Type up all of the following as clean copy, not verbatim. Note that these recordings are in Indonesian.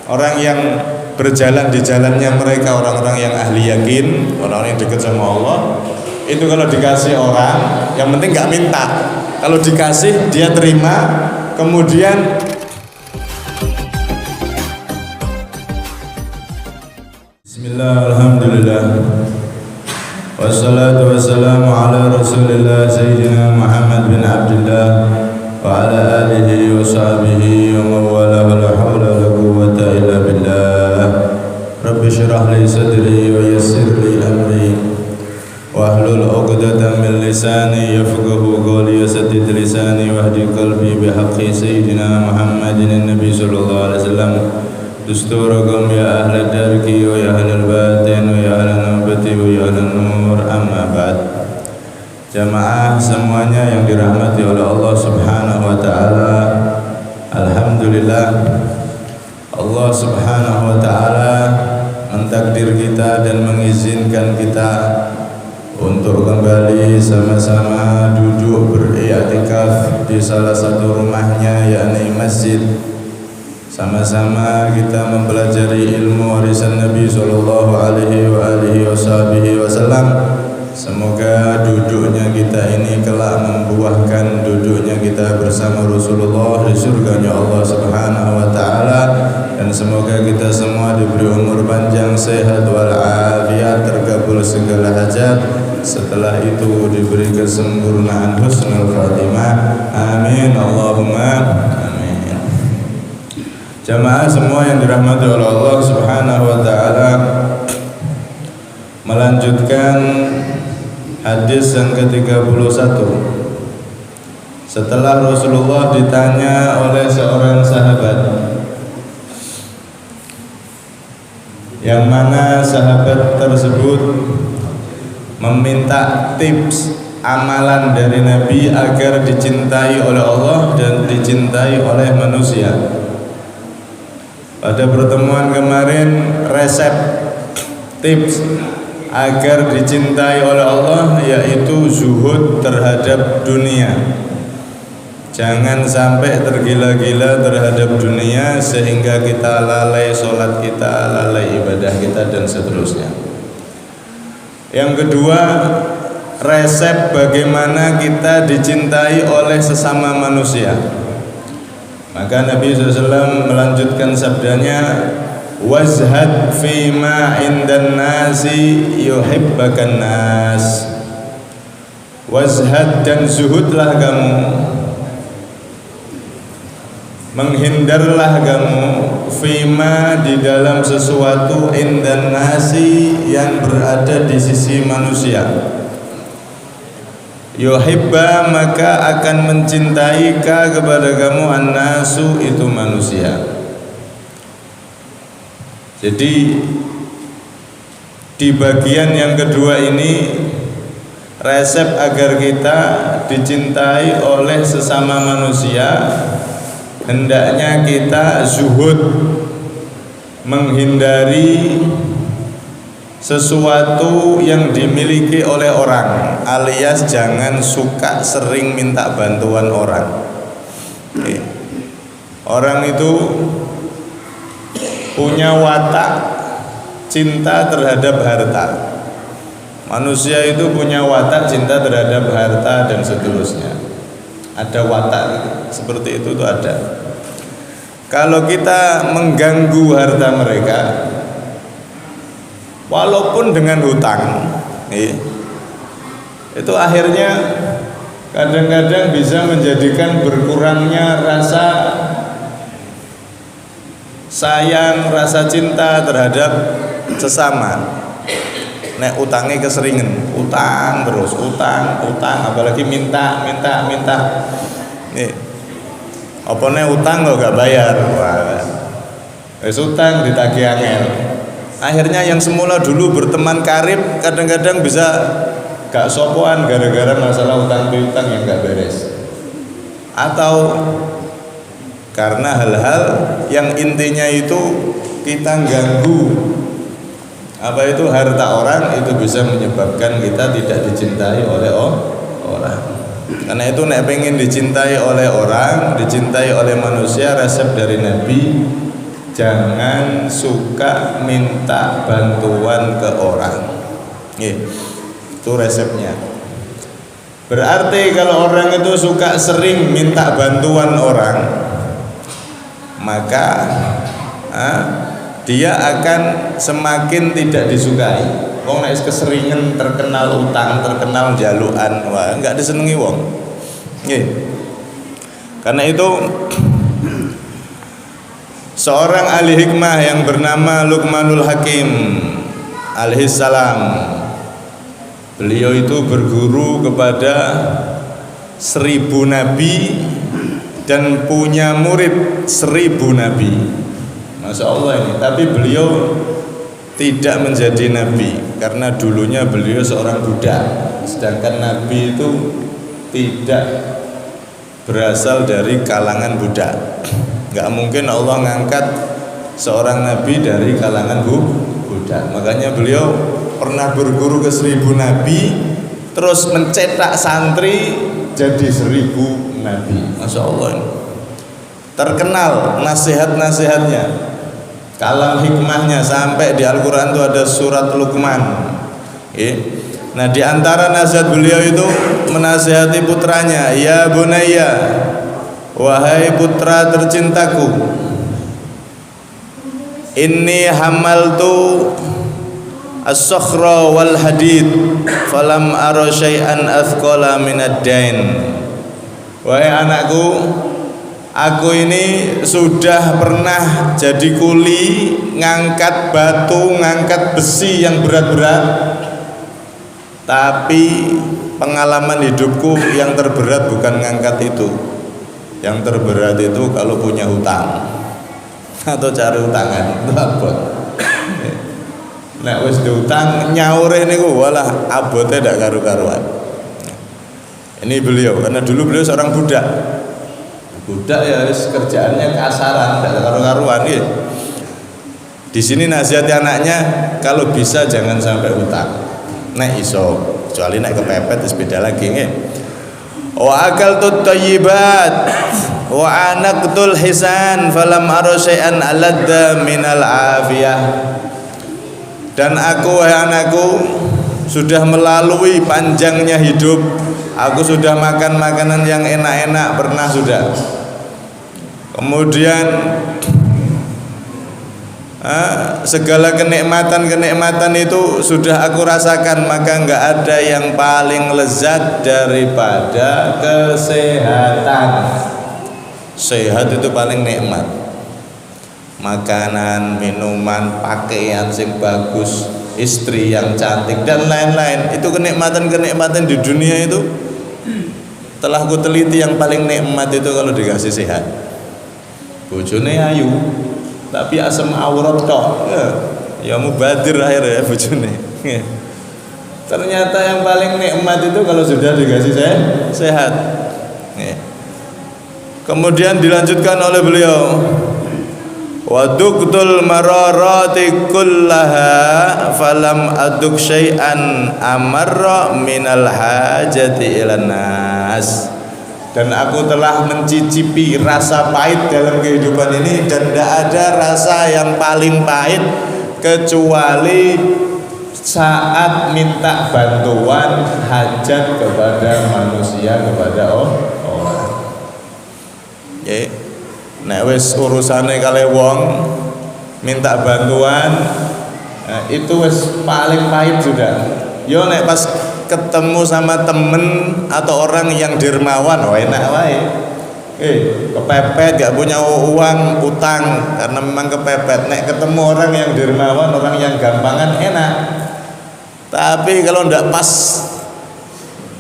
orang yang berjalan di jalannya mereka, orang-orang yang ahli yakin, orang-orang yang dekat sama Allah, itu kalau dikasih orang, yang penting nggak minta. Kalau dikasih dia terima, kemudian Bismillah, alhamdulillah, wassalatu wassalamu ala rasulillah Sayyidina Muhammad bin Abdullah wa ala alihi wa sahbihi wa mawala wa la hawla wa la quwwata illa billah. Rabbi syrah li sadri wa yassir li amri wahlul 'uqdatam min lisani yafqahu qawli, yasaddid lisani wahdi qalbi bihaqqi Sayyidina Muhammadin Nabi sallallahu alaihi wasallam. Dusturakum ya ahla darki wa ya ahlal batin wa ya ahlan nabati wa ya ahlan nur, amma ba'd. Jamaah semuanya yang dirahmati oleh Allah Subhanahu wa taala, alhamdulillah Allah Subhanahu wa taala mentakdir kita dan mengizinkan kita untuk kembali sama-sama duduk beriktikaf di salah satu rumahnya, yakni masjid. Sama-sama kita mempelajari ilmu warisan Nabi sallallahu alaihi wasallam. Semoga duduknya kita ini kelak membuahkan duduknya kita bersama Rasulullah di surganya Allah Subhanahu wa taala, dan semoga kita semua diberi umur panjang, sehat walafiat, terkabul segala hajat, setelah itu diberi kesempurnaan husnul khatimah. Amin Allahumma amin. Jamaah semua yang dirahmati oleh Allah Subhanahu wa taala, melanjutkan hadis yang ke-31. Setelah Rasulullah ditanya oleh seorang sahabat, yang mana sahabat tersebut meminta tips amalan dari Nabi agar dicintai oleh Allah dan dicintai oleh manusia. Pada pertemuan kemarin, resep tips agar dicintai oleh Allah yaitu zuhud terhadap dunia. Jangan sampai tergila-gila terhadap dunia sehingga kita lalai sholat kita, lalai ibadah kita, dan seterusnya. Yang kedua, resep bagaimana kita dicintai oleh sesama manusia. Maka Nabi SAW melanjutkan sabdanya, wazhad fima indan nasi yuhibbakan nas. Wazhad, dan zuhudlah kamu, menghindarlah kamu, fima, di dalam sesuatu, indan nasi, yang berada di sisi manusia. Yuhibba, maka akan mencintai ka kepada kamu, an-nasu, itu manusia. Jadi di bagian yang kedua ini, resep agar kita dicintai oleh sesama manusia, hendaknya kita zuhud, menghindari sesuatu yang dimiliki oleh orang, alias jangan suka sering minta bantuan orang. Orang itu punya watak cinta terhadap harta. Manusia itu punya watak cinta terhadap harta dan seterusnya. Ada watak seperti itu tuh ada. Kalau kita mengganggu harta mereka, walaupun dengan hutang, itu akhirnya kadang-kadang bisa menjadikan berkurangnya rasa sayang, rasa cinta terhadap sesama. Nek utangnya keseringan, utang terus, utang, apalagi minta. Nih, apa nek utang kok gak bayar, wes utang ditagih angel. Akhirnya yang semula dulu berteman karib kadang-kadang bisa gak sopoan gara-gara masalah utang piutang yang gak beres, atau karena hal-hal yang intinya itu kita ganggu harta orang, itu bisa menyebabkan kita tidak dicintai oleh orang. Karena itu nek pengen dicintai oleh orang, dicintai oleh manusia, resep dari Nabi, jangan suka minta bantuan ke orang. Itu resepnya. Berarti kalau orang itu suka sering minta bantuan orang, maka dia akan semakin tidak disukai. Wong nek keseringan terkenal utang, terkenal jalukan, wah enggak disenengi wong. Karena itu seorang ahli hikmah yang bernama Luqmanul Hakim alaihissalam, beliau itu berguru kepada 1000 nabi dan punya murid 1000 nabi. Masya Allah ini. Tapi beliau tidak menjadi nabi karena dulunya beliau seorang budak. Sedangkan nabi itu tidak berasal dari kalangan budak. Gak mungkin Allah ngangkat seorang nabi dari kalangan budak. Makanya beliau pernah berguru ke 1000 nabi, terus mencetak santri jadi 1000 nabi. Masya Allah ini. Terkenal nasihat-nasihatnya, kalam hikmahnya, sampai di Al-Quran itu ada surat Luqman. Nah, di antara nasihat beliau itu menasihati putranya, ya bunayya, wahai putra tercintaku, inni hamaltu as-sakhra wal hadid falam ara syai'an athqala minad dain. Wahai anakku, aku ini sudah pernah jadi kuli, ngangkat batu, ngangkat besi yang berat-berat. Tapi pengalaman hidupku yang terberat bukan ngangkat itu. Yang terberat itu kalau punya hutang atau cari hutangan, itu abot. Nek wis diutang nyaure niku walah abote ndak karu-karuan. Ini beliau, karena dulu beliau seorang budak. Budak ya kerjaannya kasaran, ndak karu-karuan ya. Di sini nasihat anaknya, kalau bisa jangan sampai hutang. Nek iso, kecuali nek kepepet wis beda lagi nggih. Wa akaltut thayyibat wa anaqtul hisan falam ara syai'an aladda minal afiyah. Dan aku, wahai anakku, sudah melalui panjangnya hidup. Aku sudah makan makanan yang enak-enak, pernah sudah. Kemudian segala kenikmatan itu sudah aku rasakan, maka enggak ada yang paling lezat daripada kesehatan. Sehat itu paling nikmat. Makanan, minuman, pakaian yang bagus, istri yang cantik dan lain-lain. Itu kenikmatan-kenikmatan di dunia itu telah ku teliti, yang paling nikmat itu kalau dikasih sehat. Bojone ayu tapi asam aurat tok. Ya mubadir akhirnya bojone. Ternyata yang paling nikmat itu kalau sudah dikasih sehat. Kemudian dilanjutkan oleh beliau, waduktul mararati kullaha falam aduk syai'an amarra minal hajati ilan nas. Dan aku telah mencicipi rasa pahit dalam kehidupan ini, dan tidak ada rasa yang paling pahit kecuali saat minta bantuan hajat kepada manusia, kepada orang. Nek wis urusane kali wong minta bantuan, itu wis paling pahit sudah. Yo nek pas ketemu sama temen atau orang yang dermawan, wah enak wae. Kepepet gak punya uang, utang karena memang kepepet. Nek ketemu orang yang dermawan, orang yang gampangan, enak. Tapi kalau ndak pas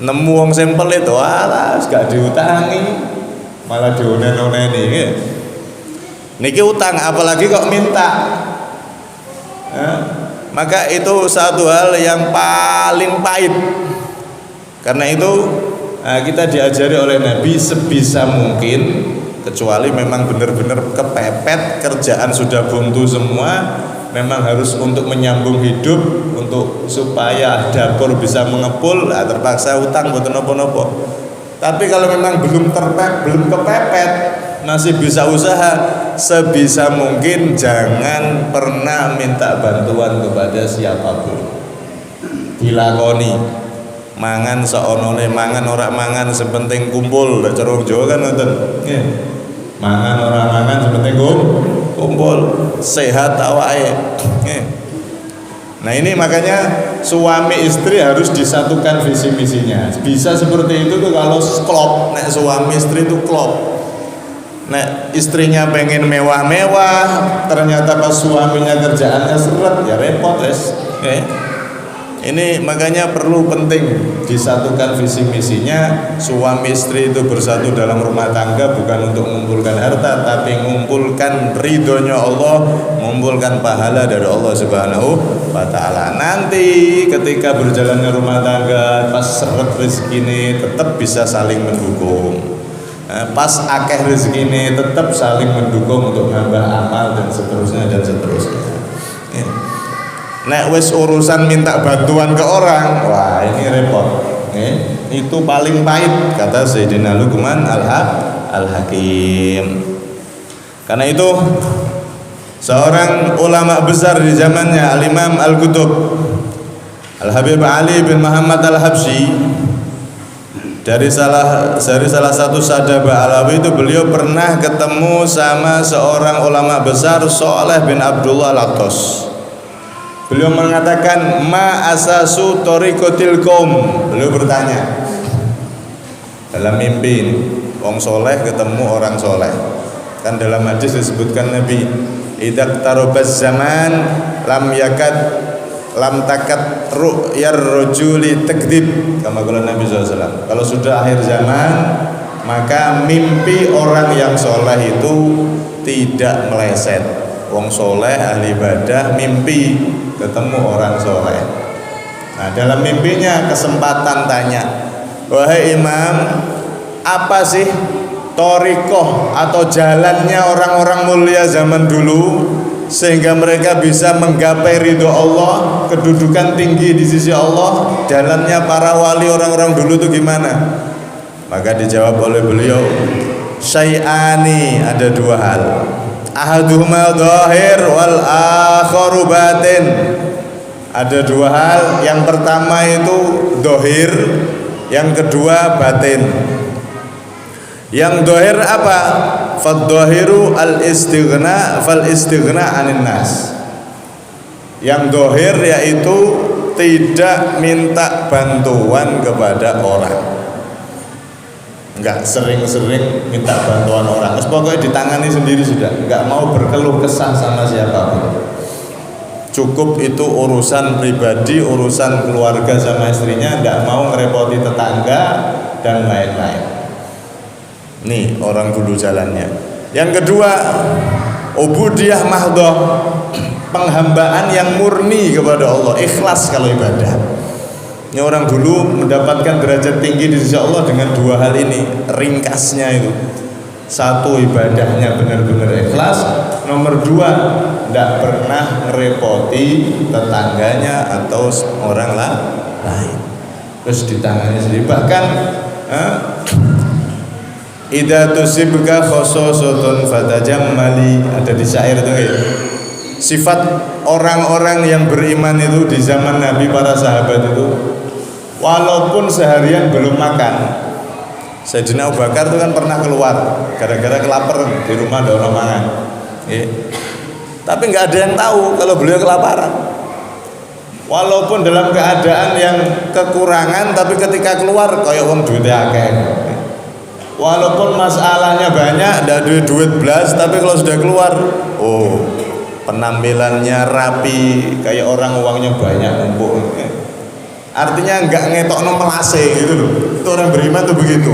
nemu wong simpel itu, alah gak diutangi, malah dionen-oneni. Niki utang, apalagi kok minta. Maka itu satu hal yang paling pahit. Karena itu kita diajari oleh Nabi sebisa mungkin, kecuali memang benar-benar kepepet, kerjaan sudah buntu semua, memang harus untuk menyambung hidup, untuk supaya dapur bisa mengepul, terpaksa utang buat nopo-nopo. Tapi kalau memang belum kepepet, masih bisa usaha, sebisa mungkin jangan pernah minta bantuan kepada siapapun. Dilakoni mangan seonone, mangan ora mangan sepenting kumpul. Lek cara Jawa kan ngoten. Nggih. Mangan ora mangan sepenting kumpul, sehat awake. Nggih. Nah ini makanya suami istri harus disatukan visi misinya. Bisa seperti itu tuh kalau klop, nek suami istri itu klop. Nek istrinya pengen mewah-mewah, ternyata pas suaminya kerjaannya seret, ya repot wes. Ini makanya perlu penting disatukan visi misinya. Suami istri itu bersatu dalam rumah tangga bukan untuk mengumpulkan harta, tapi mengumpulkan ridhonya Allah, mengumpulkan pahala dari Allah Subhanahu wa Ta'ala. Nanti ketika berjalannya rumah tangga, pas seret rezeki ini tetap bisa saling mendukung. Pas akeh rezeki ini tetap saling mendukung untuk nambah amal dan seterusnya dan seterusnya. Nek wis urusan minta bantuan ke orang, wah ini repot. Itu paling pahit kata Sayyidina Luqman Al-Hakim. Karena itu seorang ulama besar di zamannya Al-Imam Al-Qutub Al-Habib Ali bin Muhammad Al-Habsyi, dari salah satu sadaba Alawi itu, beliau pernah ketemu sama seorang ulama besar Shalih bin Abdullah Al-Attas. Beliau mengatakan, ma asasu tariqatil qaum. Beliau bertanya dalam mimpi ini, wong soleh ketemu orang soleh. Kan dalam hadis disebutkan Nabi, idak tarobaz zaman lam takat ru'yar rajuli takdzib, kama qala Nabi SAW. Kalau sudah akhir zaman, maka mimpi orang yang soleh itu tidak meleset. Wong soleh ahli ibadah mimpi ketemu orang soleh. Nah dalam mimpinya kesempatan tanya, wahai imam, apa sih thariqah atau jalannya orang-orang mulia zaman dulu sehingga mereka bisa menggapai ridho Allah, kedudukan tinggi di sisi Allah? Jalannya para wali orang-orang dulu itu gimana? Maka dijawab oleh beliau, syai'ani, ada dua hal. Ahaduhuma dhahir wal akharu batin. Ada dua hal, yang pertama itu dhahir, yang kedua batin. Yang dhahir apa? Fadhahiru al-istighna fal istighna 'anil nas. Yang dhahir yaitu tidak minta bantuan kepada orang. Enggak sering-sering minta bantuan orang. Pokoknya ditangani sendiri sudah. Enggak mau berkeluh kesah sama siapapun. Cukup itu urusan pribadi, urusan keluarga sama istrinya, enggak mau ngerepoti tetangga dan lain-lain. Nih orang dulu jalannya. Yang kedua, ubudiyah mahdhah, penghambaan yang murni kepada Allah, ikhlas kalau ibadah. Ini orang dulu mendapatkan derajat tinggi di sisi Allah dengan dua hal ini. Ringkasnya itu, satu, ibadahnya benar-benar ikhlas. Nomor dua, tidak pernah ngerepoti tetangganya atau orang lain. Terus ditangani sendiri. Bahkan idza tusibka khososatun fatajammali, ada di syair itu ya. Sifat orang-orang yang beriman itu di zaman Nabi, para sahabat itu, walaupun seharian belum makan. Sayyidina Abu Bakar itu kan pernah keluar gara-gara kelaparan, di rumah ada orang makan. Tapi nggak ada yang tahu kalau beliau kelaparan. Walaupun dalam keadaan yang kekurangan, tapi ketika keluar kayak wong duitnya akeh. Walaupun masalahnya banyak, ada duit belas, tapi kalau sudah keluar, penampilannya rapi, kayak orang uangnya banyak numpuk. Artinya nggak ngetokno melase gitu loh. Itu orang beriman tuh begitu.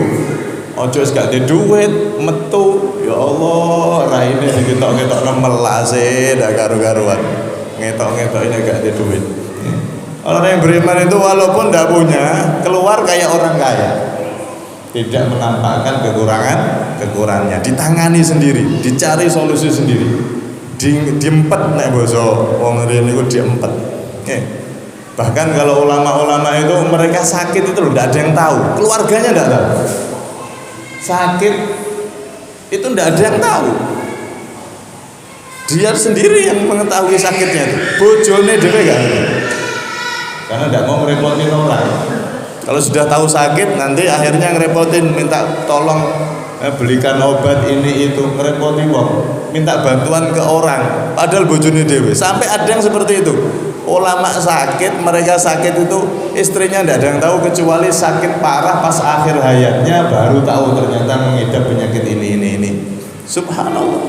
Ojo gak ada duit, metu, ya Allah, raine diketok-ketokno melase, dak karu-karuan. Ngetok-ngetoknya gak ada duit. Orang yang beriman itu walaupun tidak punya, keluar kayak orang kaya. Tidak menampakkan kekurangannya, ditangani sendiri, dicari solusi sendiri. Diempet nek basa wong riyen niku diempet. Bahkan kalau ulama-ulama itu mereka sakit itu loh, tidak ada yang tahu, keluarganya tidak tahu. Sakit Itu tidak ada yang tahu. Dia sendiri yang mengetahui sakitnya itu. Bojone dhewe gak ada. Karena tidak mau ngerepotin orang. Kalau sudah tahu sakit, nanti akhirnya ngerepotin, minta tolong belikan obat ini itu, ngerepotin wong, minta bantuan ke orang. Padahal bojone dhewe. Sampai ada yang seperti itu. Ulama sakit, mereka sakit itu istrinya tidak ada yang tahu kecuali sakit parah pas akhir hayatnya baru tahu ternyata mengidap penyakit ini. Subhanallah.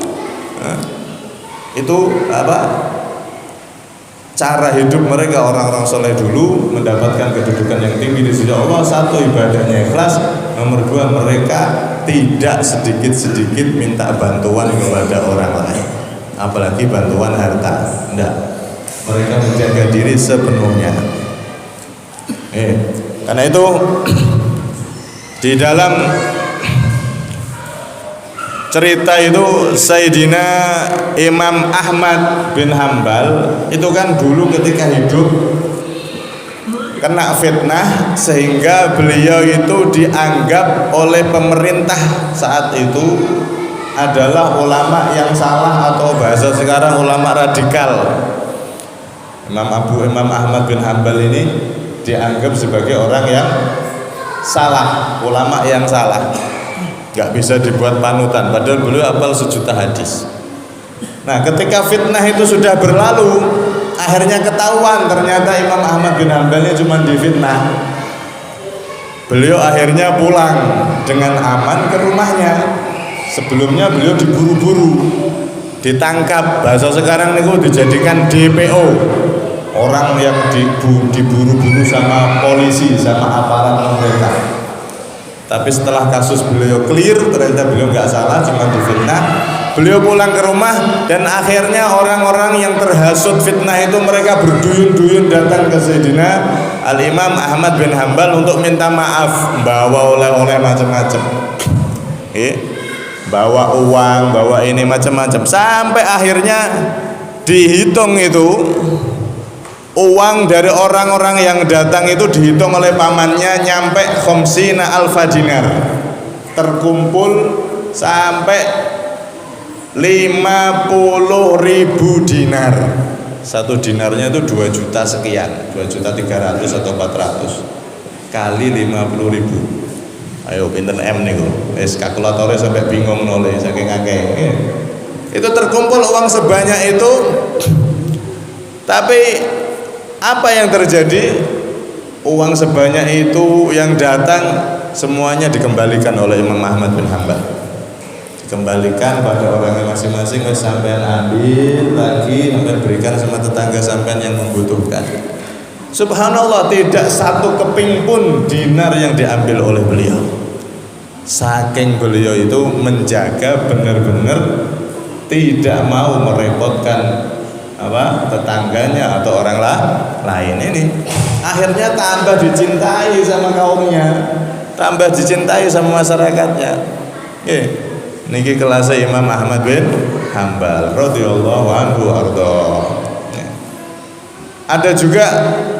Itu apa? Cara hidup mereka orang-orang soleh dulu mendapatkan kedudukan yang tinggi di sisi Allah. Satu, ibadahnya ikhlas. Nomor dua, mereka tidak sedikit-sedikit minta bantuan kepada orang lain, apalagi bantuan harta. Tidak. Mereka menjaga diri sepenuhnya. Karena itu di dalam cerita itu Sayyidina Imam Ahmad bin Hambal itu kan dulu ketika hidup kena fitnah sehingga beliau itu dianggap oleh pemerintah saat itu adalah ulama yang salah, atau bahasa sekarang ulama radikal. Imam Ahmad bin Hambal ini dianggap sebagai orang yang salah, ulama yang salah, nggak bisa dibuat panutan, padahal beliau hafal sejuta hadis. Nah, ketika fitnah itu sudah berlalu, akhirnya ketahuan ternyata Imam Ahmad bin Hambal ini cuma difitnah. Beliau akhirnya pulang dengan aman ke rumahnya. Sebelumnya beliau diburu-buru, ditangkap, bahasa sekarang itu dijadikan DPO, orang yang diburu-buru sama polisi, sama aparat pemerintah. Tapi setelah kasus beliau clear, ternyata beliau nggak salah, cuma difitnah. Beliau pulang ke rumah dan akhirnya orang-orang yang terhasut fitnah itu mereka berduyun-duyun datang ke Sayyidina Al-Imam Ahmad bin Hambal untuk minta maaf, bawa oleh-oleh macam-macam. Bawa uang, bawa ini macam-macam, sampai akhirnya dihitung itu uang dari orang-orang yang datang itu dihitung oleh pamannya nyampe khamsina alfa dinar, terkumpul sampai 50.000 dinar. Satu dinarnya itu 2 juta sekian, 2.300.000 atau 400 kali 50.000. Ayo pinten M niku. Wis kalkulatornya sampai bingung noleh saking akeh. Itu terkumpul uang sebanyak itu. Tapi apa yang terjadi? Uang sebanyak itu yang datang semuanya dikembalikan oleh Imam Ahmad bin Hambal. Dikembalikan pada orangnya masing-masing, sampean ambil lagi, sampean berikan sama tetangga sampean yang membutuhkan. Subhanallah, tidak satu keping pun dinar yang diambil oleh beliau. Saking beliau itu menjaga benar-benar tidak mau merepotkan tetangganya atau orang lain ini. Akhirnya tambah dicintai sama kaumnya, tambah dicintai sama masyarakatnya. Niki kelasnya Imam Ahmad bin Hambal radhiyallahu anhu arda. Ada juga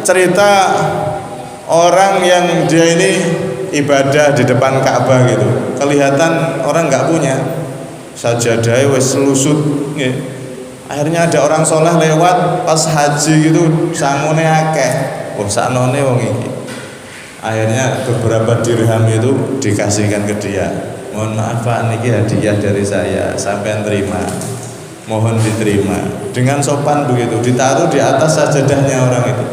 cerita orang yang dia ini ibadah di depan Ka'bah gitu. Kelihatan orang nggak punya sajadah wis lusut. Akhirnya ada orang soleh lewat pas haji gitu, sangone akeh. Saknone wong iki. Akhirnya beberapa dirham itu dikasihkan ke dia. Mohon maaf Pak, niki hadiah dari saya, sampean terima. Mohon diterima. Dengan sopan begitu, ditaruh di atas sajadahnya orang itu.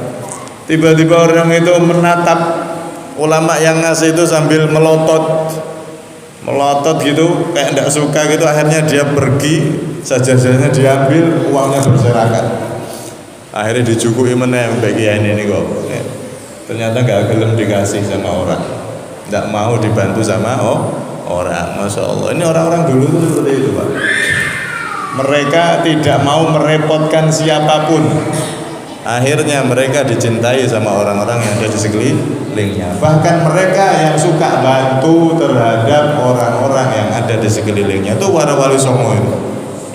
Tiba-tiba orang itu menatap ulama yang ngasih itu sambil melotot gitu, kayak tidak suka gitu. Akhirnya dia pergi, sajadahnya diambil, uangnya berserakan. Akhirnya dijukui meneh bagian ini kok. Ternyata gak gelem dikasih sama orang, tidak mau dibantu sama orang. Masya Allah, ini orang-orang dulu itu seperti itu Pak. Mereka tidak mau merepotkan siapapun. Akhirnya mereka dicintai sama orang-orang yang ada di sekelilingnya. Bahkan mereka yang suka bantu terhadap orang-orang yang ada di sekelilingnya. Itu para wali songo itu.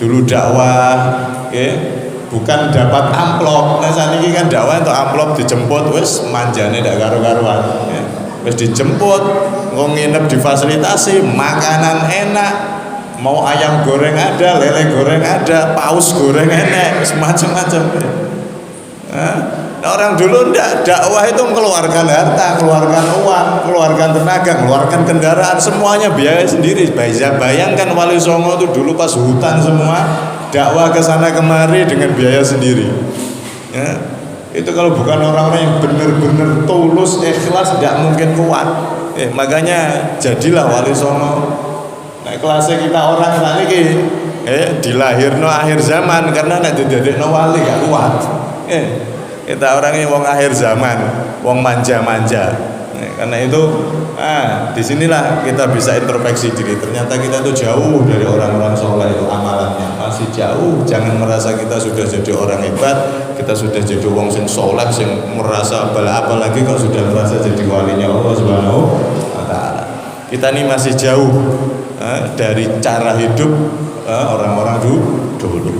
Dulu dakwah, bukan dapat amplop. Nah saat ini kan dakwah untuk amplop dijemput, wes manjane ndak karo-karuan. Wes dijemput, nginep difasilitasi, makanan enak, mau ayam goreng ada, lele goreng ada, paus goreng enak, semacam-macam. Nah, orang dulu ndak, dakwah itu mengeluarkan harta, mengeluarkan uang, mengeluarkan tenaga, mengeluarkan kendaraan, semuanya biaya sendiri. Bayangkan Wali Songo itu dulu pas hutan semua, dakwah ke sana kemari dengan biaya sendiri. Ya, itu kalau bukan orang-orang yang benar-benar tulus, ikhlas, tidak mungkin kuat. Makanya jadilah Wali Songo. Nah, kelasnya kita orang ini dilahirno akhir zaman karena nek didadekno wali gak kuat. Kita orang ini wong akhir zaman, wong manja-manja. Karena itu disinilah kita bisa introspeksi diri. Ternyata kita itu jauh dari orang-orang soleh itu amalannya, masih jauh. Jangan merasa kita sudah jadi orang hebat, kita sudah jadi wong sing soleh, sing merasa apalagi kok sudah merasa jadi walinya Allah Subhanahu wa taala. Kita ini masih jauh dari cara hidup orang-orang dulu.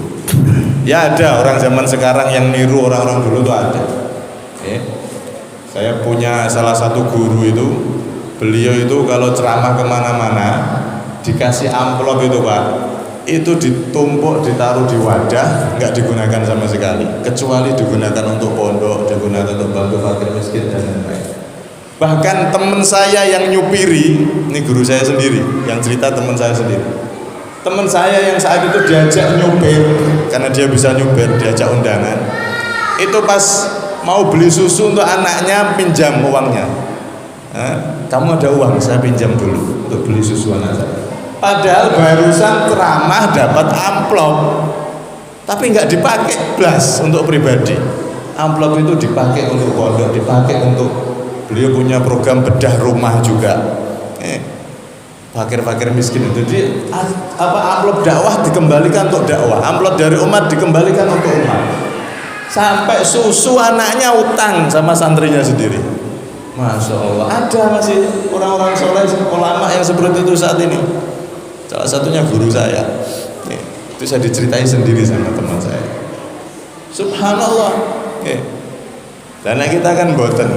Ya ada orang zaman sekarang yang niru orang-orang dulu tuh ada. Saya punya salah satu guru itu, beliau itu kalau ceramah kemana-mana dikasih amplop itu Pak, itu ditumpuk ditaruh di wadah, nggak digunakan sama sekali, kecuali digunakan untuk pondok, digunakan untuk bantu fakir miskin dan lain-lain. Bahkan teman saya yang nyupiri, ini guru saya sendiri, yang cerita teman saya sendiri. Teman saya yang saat itu diajak nyupir, karena dia bisa nyupir, diajak undangan. Itu pas mau beli susu untuk anaknya, pinjam uangnya. Kamu ada uang, saya pinjam dulu untuk beli susu anak saya. Padahal barusan ceramah dapat amplop, tapi nggak dipakai blas untuk pribadi. Amplop itu dipakai untuk pondok, dipakai untuk beliau punya program bedah rumah juga. Fakir-fakir miskin itu. Jadi amplop dakwah dikembalikan untuk dakwah, amplop dari umat dikembalikan untuk umat. Sampai susu anaknya utang sama santrinya sendiri. Masya Allah, ada masih orang-orang soleh, ulama yang seperti itu saat ini. Salah satunya guru saya. Itu saya diceritai sendiri sama teman saya. Subhanallah. Karena kita kan boten.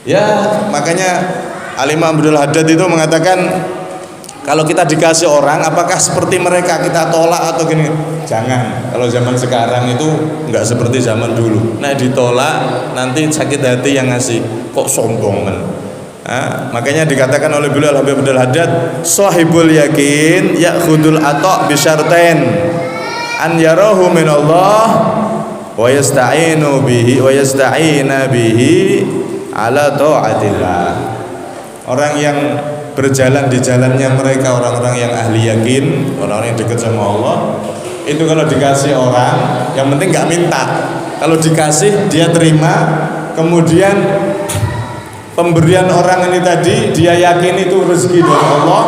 Ya makanya Al-Imam Abdul Haddad itu mengatakan, kalau kita dikasih orang, apakah seperti mereka kita tolak atau gini? Jangan. Kalau zaman sekarang itu nggak seperti zaman dulu. Nah ditolak nanti sakit hati yang ngasih. Kok sombong kan? Makanya dikatakan oleh beliau Al-Habib Abdul Haddad, sahibul yakin ya'khudul ata' bisyartain an yarahu min Allah wa yasta'inu bihi wa yasta'ina bihi ala ta'atillah. Orang yang berjalan di jalannya mereka, orang-orang yang ahli yakin, orang-orang yang dekat sama Allah, itu kalau dikasih orang, yang penting nggak minta. Kalau dikasih dia terima, kemudian pemberian orang ini tadi dia yakin itu rezeki dari Allah.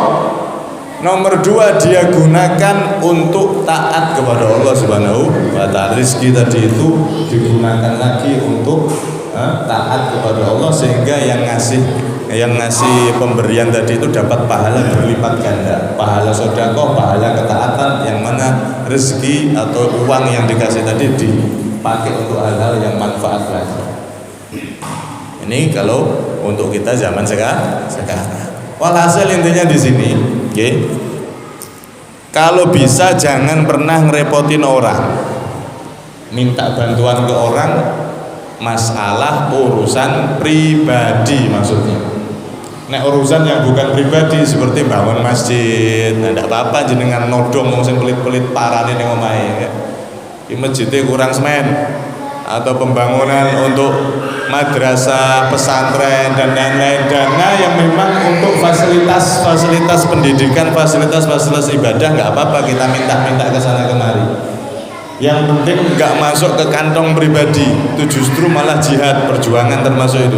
Nomor dua, dia gunakan untuk taat kepada Allah Subhanahu wa taala. Rezeki tadi itu digunakan lagi untuk taat kepada Allah, sehingga yang ngasih pemberian tadi itu dapat pahala berlipat ganda, pahala sedekah, pahala ketaatan, yang mana rezeki atau uang yang dikasih tadi dipakai untuk hal-hal yang manfaat lagi. Ini kalau untuk kita zaman sekarang. Walhasil intinya di sini, kalau bisa jangan pernah ngerepotin orang, minta bantuan ke orang, masalah urusan pribadi maksudnya. Nek urusan yang bukan pribadi seperti bangun masjid, tidak apa-apa jenengan nodong wong sing pelit-pelit parane ning omahe. Di masjidnya kurang semen, atau pembangunan untuk madrasah, pesantren dan lain-lain, dana yang memang untuk fasilitas pendidikan, fasilitas ibadah, nggak apa-apa kita minta ke sana kemari. Yang penting nggak masuk ke kantong pribadi, itu justru malah jihad, perjuangan termasuk itu.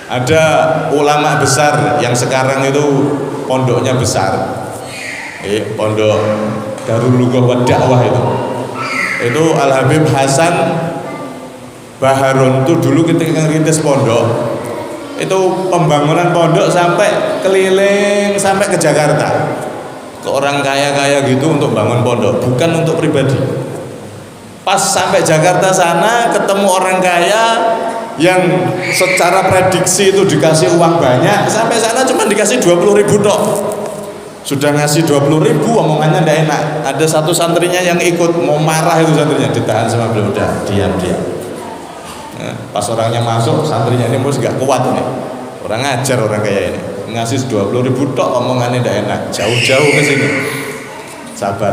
Ada ulama besar yang sekarang itu pondoknya besar, pondok Darul Lughah wa Dakwah itu Al-Habib Hasan Baharun itu dulu ketika ngerintis pondok, itu pembangunan pondok sampai keliling sampai ke Jakarta, ke orang kaya-kaya gitu untuk bangun pondok, bukan untuk pribadi. Pas sampai Jakarta sana ketemu orang kaya, yang secara prediksi itu dikasih uang banyak, sampai sana cuma dikasih 20.000 tok. Sudah ngasih 20.000, omongannya tidak enak. Ada satu santrinya yang ikut, mau marah itu santrinya, ditahan sama beliau, udah diam. Nah, pas orangnya masuk, santrinya ini mus gak kuat nih, orang ngajar orang kayak ini, ngasih 20.000 tok, omongannya tidak enak, jauh-jauh ke sini. Sabar.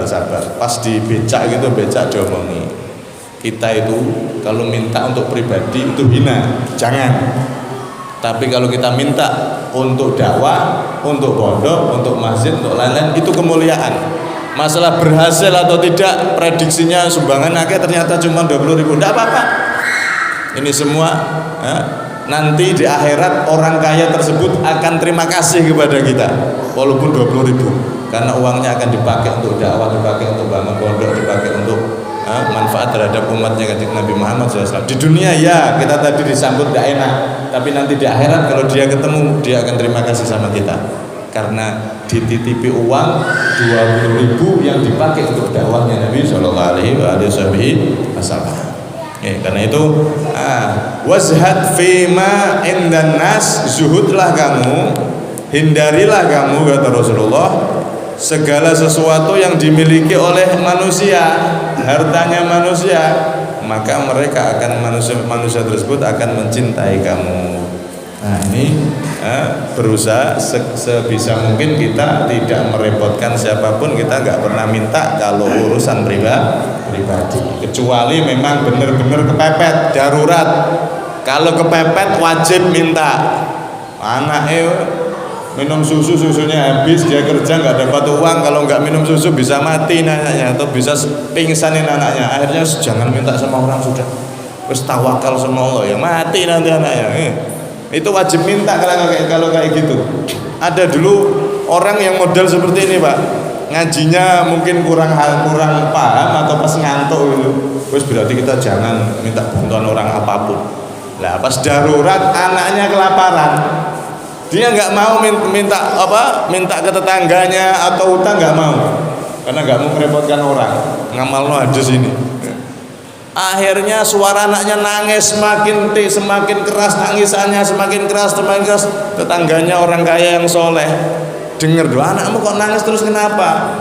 Pas di becak gitu, becak diomongi, kita itu kalau minta untuk pribadi itu hina, jangan. Tapi kalau kita minta untuk dakwah, untuk pondok, untuk masjid, untuk lain-lain, itu kemuliaan. Masalah berhasil atau tidak, prediksinya sumbangan akhir ternyata cuma 20.000, tidak apa-apa. Ini semua nanti di akhirat orang kaya tersebut akan terima kasih kepada kita, walaupun 20.000, karena uangnya akan dipakai untuk dakwah, dipakai untuk bangun pondok, dipakai untuk manfaat terhadap umatnya Kanjeng Nabi Muhammad SAW. Di dunia ya kita tadi disambut tidak enak, tapi nanti di akhirat kalau dia ketemu, dia akan terima kasih sama kita, karena dititipi uang 20.000 yang dipakai untuk dakwahnya Nabi SAW. Karena itu wazhad fima indan nas, zuhudlah kamu, hindarilah kamu, kata Rasulullah, segala sesuatu yang dimiliki oleh manusia, hartanya manusia, maka mereka akan manusia tersebut akan mencintai kamu. Nah ini berusaha sebisa mungkin kita tidak merepotkan siapapun. Kita nggak pernah minta kalau urusan pribadi, kecuali memang benar-benar kepepet, darurat. Kalau kepepet wajib minta. Anaknya minum susunya habis, dia kerja nggak dapat uang, kalau nggak minum susu bisa mati anaknya atau bisa pingsanin anaknya. Akhirnya jangan minta sama orang, sudah terus tawakal sama Allah, ya mati nanti anaknya. Itu wajib minta kalau kayak gitu. Ada dulu orang yang model seperti ini, Pak, ngajinya mungkin kurang paham atau pas ngantuk gitu, terus berarti kita jangan minta bantuan orang apapun. Lah pas darurat anaknya kelaparan, dia nggak mau minta ke tetangganya atau utang, nggak mau, karena nggak mau merepotkan orang. Ngamal hadis ini. Akhirnya suara anaknya nangis semakin keras, tangisannya semakin keras. Tetangganya orang kaya yang soleh dengar, doa anakmu kok nangis terus, kenapa?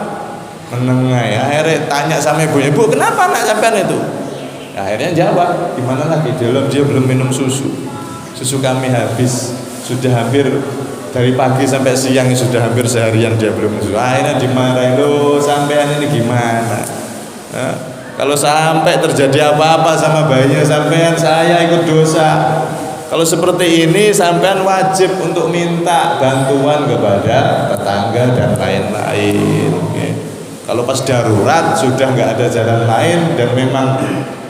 Menengai. Akhirnya tanya sama ibunya, Bu, kenapa anak sampean itu? Akhirnya jawab, gimana lagi, dia belum minum susu kami habis, sudah hampir dari pagi sampai siang, sudah hampir seharian dia belum minum susu. Akhirnya dimarahin, lo sampean ini gimana? Kalau sampai terjadi apa-apa sama bayinya sampean, saya ikut dosa. Kalau seperti ini sampean wajib untuk minta bantuan kepada tetangga dan lain-lain. Kalau pas darurat sudah nggak ada jalan lain dan memang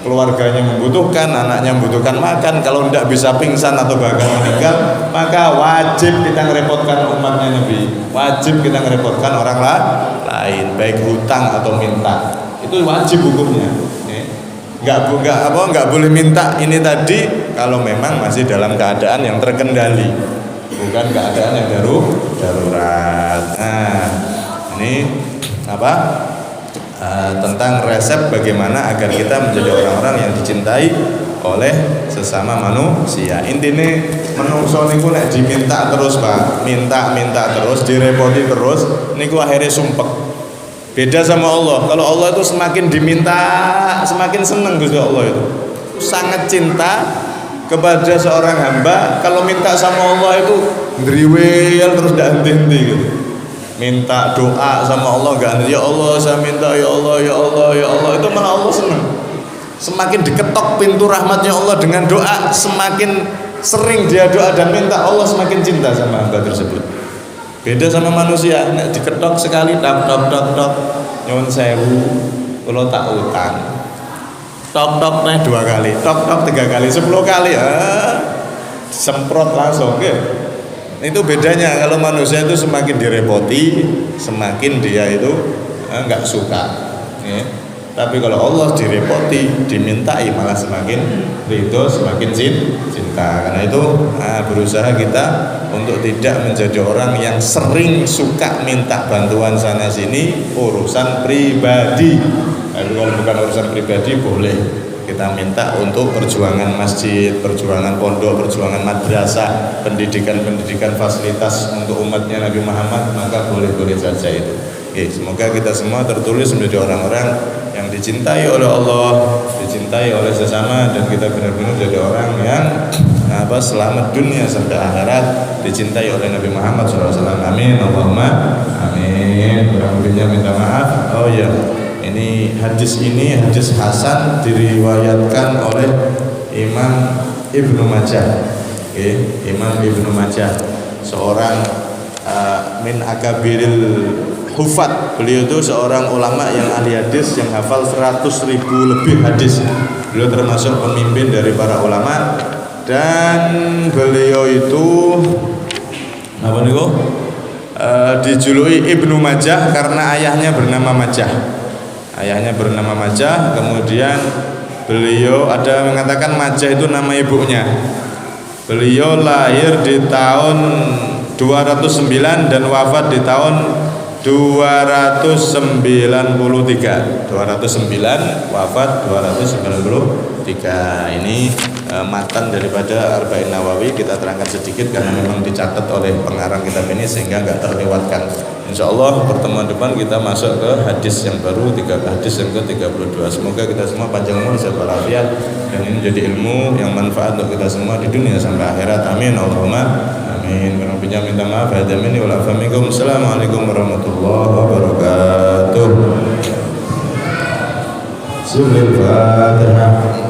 keluarganya membutuhkan, anaknya membutuhkan makan, kalau tidak bisa pingsan atau bahkan meninggal, maka wajib kita ngerepotkan umatnya Nabi, wajib kita ngerepotkan orang lain, baik hutang atau minta. Itu wajib hukumnya. Nggak boleh minta ini tadi kalau memang masih dalam keadaan yang terkendali, bukan keadaan yang darurat. Nah, ini tentang resep bagaimana agar kita menjadi orang-orang yang dicintai oleh sesama manusia. Intinya menungso niku nek diminta terus, Pak, minta terus, direpoti terus, niku akhirnya sumpek. Beda sama Allah. Kalau Allah itu semakin diminta semakin senang. Gusti Allah itu sangat cinta kepada seorang hamba. Kalau minta sama Allah itu ndriwel terus ndak henti-henti gitu. Minta doa sama Allah enggak, ya Allah saya minta, ya Allah, ya Allah, ya Allah, itu malah Allah senang. Semakin diketok pintu rahmatnya Allah dengan doa, semakin sering dia doa dan minta, Allah semakin cinta sama hamba tersebut. Beda sama manusia, nek diketok sekali tok nyuwun sewu, kula tak utang. Tok nek 2 kali, tok 3 kali, 10 kali, semprot langsung nggih. Itu bedanya. Kalau manusia itu semakin direpoti, semakin dia itu enggak suka. Tapi kalau Allah direpoti, dimintai, malah semakin ridho, semakin cinta. Karena itu berusaha kita untuk tidak menjadi orang yang sering suka minta bantuan sana sini urusan pribadi. Kalau bukan urusan pribadi boleh. kita minta untuk perjuangan masjid, perjuangan pondok, perjuangan madrasah, pendidikan fasilitas untuk umatnya Nabi Muhammad, maka boleh-boleh saja itu. Oke, semoga kita semua tertulis menjadi orang-orang yang dicintai oleh Allah, dicintai oleh sesama, dan kita benar-benar jadi orang yang selamat dunia sampai akhirat, dicintai oleh Nabi Muhammad SAW. Amin, Allahumma amin. Kurang lebihnya minta maaf. Oh ya, ini hadis hasan diriwayatkan oleh Imam Ibnu Majah. Imam Ibnu Majah, seorang min akabiril hufat. Beliau itu seorang ulama yang ahli hadis, yang hafal 100.000 lebih hadis. Beliau termasuk pemimpin dari para ulama, dan beliau itu dijuluki Ibnu Majah karena ayahnya bernama Majah. Kemudian beliau ada mengatakan Majah itu nama ibunya. Beliau lahir di tahun 209 dan wafat di tahun 293. 209 wafat 293. Ini matan daripada Arba'in Nawawi kita terangkan sedikit karena memang dicatat oleh pengarang kitab ini sehingga enggak terlewatkan. Insyaallah pertemuan depan kita masuk ke hadis yang baru, hadis yang ke-32. Semoga kita semua panjang umur, sehat walafiat, dan ini menjadi ilmu yang manfaat untuk kita semua di dunia sampai akhirat. Amin, Allahumma amin. Kurang lebihnya minta maaf. Assalamualaikum warahmatullahi wabarakatuh. Bismillahirrahmanirrahim.